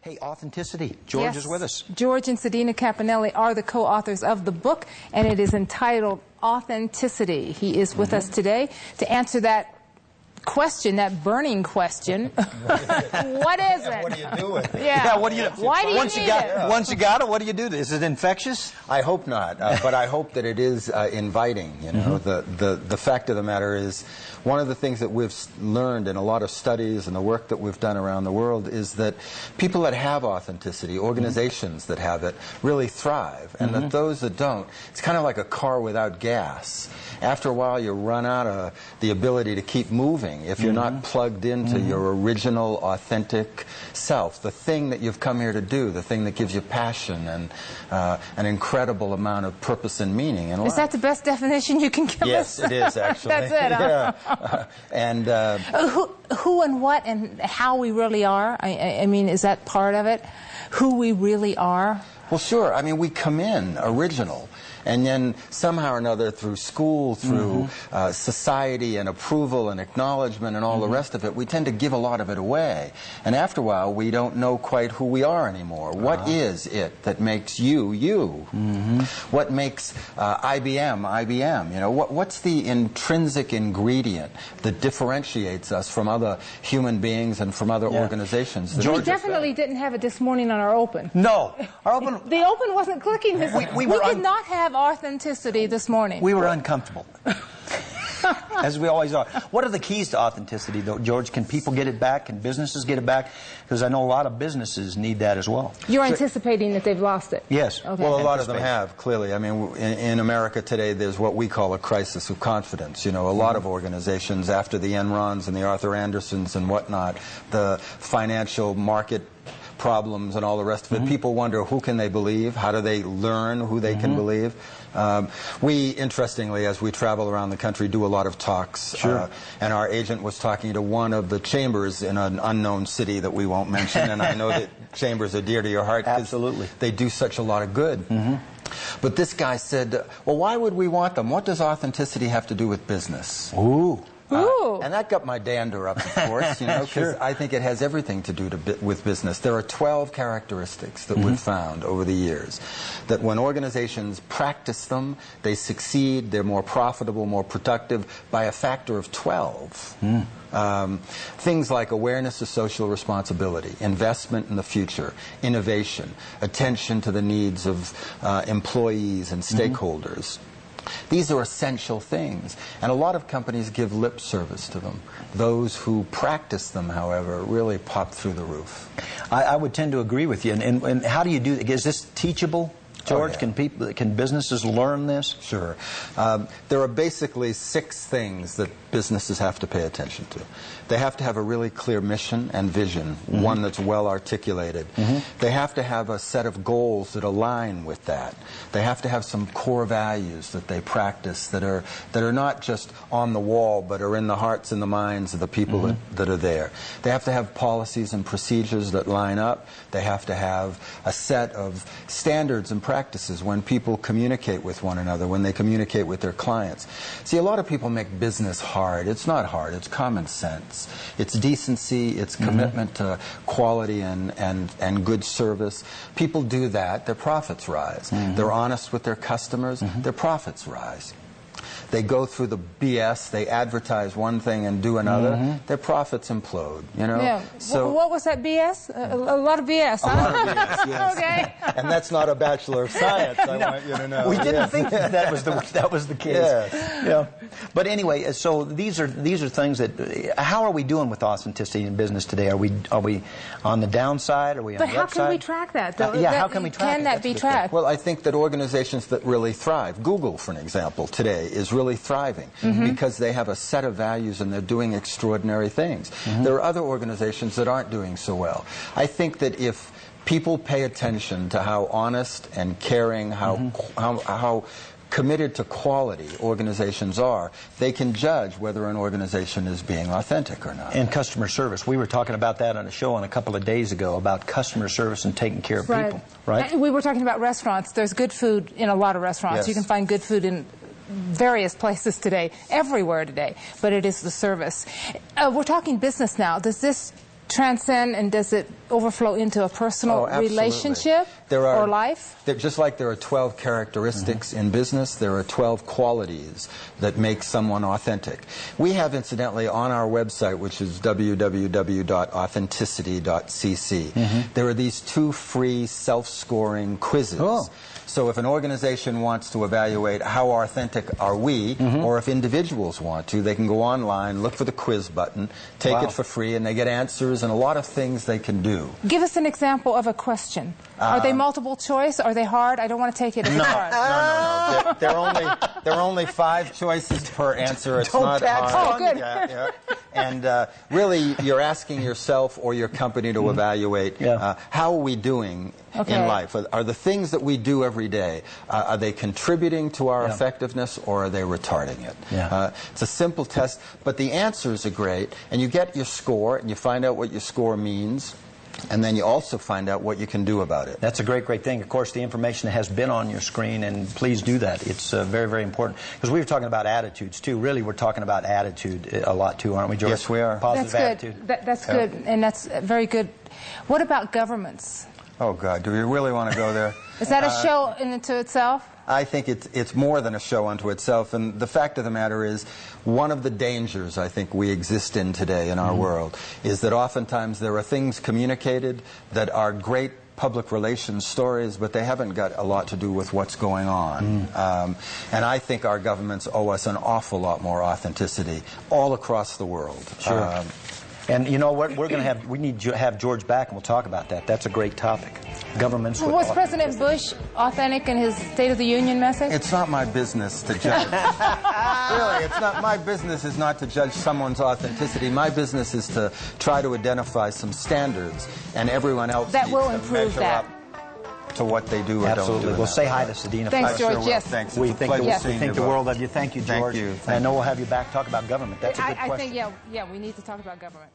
Hey, Authenticity. George is with us. George and Sedina Campanelli are the co-authors of the book, and it is entitled Authenticity. He is with us today to answer that question, that burning question. What is it? What do you do with it? Yeah, what do you do? Why do you need it? Once you got it, what do you do? Is it infectious? I hope not, but I hope that it is inviting. You know, the fact of the matter is, one of the things that we've learned in a lot of studies and the work that we've done around the world is that people that have authenticity, organizations that have it, really thrive, and that those that don't, it's kind of like a car without gas. After a while, you run out of the ability to keep moving if you're not plugged into your original, authentic self, the thing that you've come here to do, the thing that gives you passion and an incredible amount of purpose and meaning in life. Is that the best definition you can give us? Yes, it is, actually. That's it, huh? Yeah. And who and what and how we really are? I mean, is that part of it? Who we really are? well, sure. I mean, we come in original. And then somehow or another, through school, through society and approval and acknowledgement and all the rest of it, we tend to give a lot of it away. And after a while, we don't know quite who we are anymore. What is it that makes you, you? What makes IBM, IBM? You know, what's the intrinsic ingredient that differentiates us from other human beings and from other organizations? We definitely didn't have it this morning on our open. No. Our open... The open wasn't clicking. We did not have authenticity this morning. We were uncomfortable. As we always are. What are the keys to authenticity, though, George? Can people get it back? Can businesses get it back? Because I know a lot of businesses need that as well. You're anticipating that they've lost it? Yes. Okay. Well, a lot of them have, clearly. I mean, in America today, there's what we call a crisis of confidence. You know, a lot of organizations, after the Enrons and the Arthur Andersons and whatnot, the financial market problems and all the rest of it, people wonder, who can they believe? How do they learn who they can believe? We, interestingly, as we travel around the country, do a lot of talks. Sure. And our agent was talking to one of the chambers in an unknown city that we won't mention, and I know that chambers are dear to your heart. Absolutely. They do such a lot of good. But this guy said, well, why would we want them? What does authenticity have to do with business? Ooh. And that got my dander up, of course, you know, because I think it has everything to do with business. There are 12 characteristics that we've found over the years that when organizations practice them, they succeed, they're more profitable, more productive by a factor of 12. Things like awareness of social responsibility, investment in the future, innovation, attention to the needs of employees and stakeholders. These are essential things, and a lot of companies give lip service to them. Those who practice them, however, really pop through the roof. I would tend to agree with you. And how do you do? Is this teachable, George? Can businesses learn this? Sure. There are basically 6 things that businesses have to pay attention to. They have to have a really clear mission and vision, one that's well articulated. They have to have a set of goals that align with that. They have to have some core values that they practice that are not just on the wall, but are in the hearts and the minds of the people that are there. They have to have policies and procedures that line up. They have to have a set of standards and practices when people communicate with one another, when they communicate with their clients. See, a lot of people make business hard. It's not hard. It's common sense. It's decency. It's commitment to quality and good service. People do that. Their profits rise. They're honest with their customers. Their profits rise. They go through the BS. They advertise one thing and do another. Their profits implode. You know. Yeah. So what was that BS? A lot of BS. Huh? A lot of BS. Yes. Okay. And that's not a Bachelor of Science. I want you to know. We didn't think that was the case. Yes. Yeah. But anyway, so these are things that. How are we doing with authenticity in business today? Are we on the downside? Are we on the upside? But how can we track that? How can we track it? Can that be tracked? Well, I think that organizations that really thrive, Google, for an example, today is really thriving because they have a set of values and they're doing extraordinary things. There are other organizations that aren't doing so well. I think that if people pay attention to how honest and caring, how committed to quality organizations are, they can judge whether an organization is being authentic or not. And customer service. We were talking about that on a show a couple of days ago about customer service and taking care of people. Right? We were talking about restaurants. There's good food in a lot of restaurants. Yes. You can find good food in various places today, everywhere today, but it is the service. We're talking business now. Does this transcend, and does it overflow into a personal relationship or life? Just like there are 12 characteristics in business, there are 12 qualities that make someone authentic. We have, incidentally, on our website, which is www.authenticity.cc, there are these 2 free self-scoring quizzes. Oh. So if an organization wants to evaluate how authentic are we, or if individuals want to, they can go online, look for the quiz button, take it for free, and they get answers and a lot of things they can do. Give us an example of a question. Are they multiple choice? Are they hard? I don't want to take it if it's hard. No. There are only 5 choices per answer. It's Don't not catch hard. Oh, good. Yeah. And really, you're asking yourself or your company to evaluate how are we doing in life? Are the things that we do every day, are they contributing to our effectiveness, or are they retarding it? It's a simple test, but the answers are great, and you get your score, and you find out what your score means, and then you also find out what you can do about it. That's a great thing. Of course, the information has been on your screen, and please do that. It's very, very important. Because we were talking about attitudes, too. Really, we're talking about attitude a lot, too, aren't we, George? Yes, we are. Positive attitude. That's good, and that's very good. What about governments? Oh, God, do we really want to go there? Is that a show into itself? I think it's more than a show unto itself, and the fact of the matter is, one of the dangers I think we exist in today in our world is that oftentimes there are things communicated that are great public relations stories, but they haven't got a lot to do with what's going on. And I think our governments owe us an awful lot more authenticity all across the world. Sure. And you know what? We need to have George back, and we'll talk about that. That's a great topic. Governments. Was President Bush authentic in his State of the Union message? It's not my business to judge. Really, it's not my business is not to judge someone's authenticity. My business is to try to identify some standards, and everyone else that needs will to improve measure that. up to what they do or Absolutely. don't do. We'll say hi to Sadina. Thanks, George. Sure Yes. Thanks. We think the world of you. Thank you, George. Thank you. And I know we'll have you back. Talk about government. That's a good question. I think, we need to talk about government.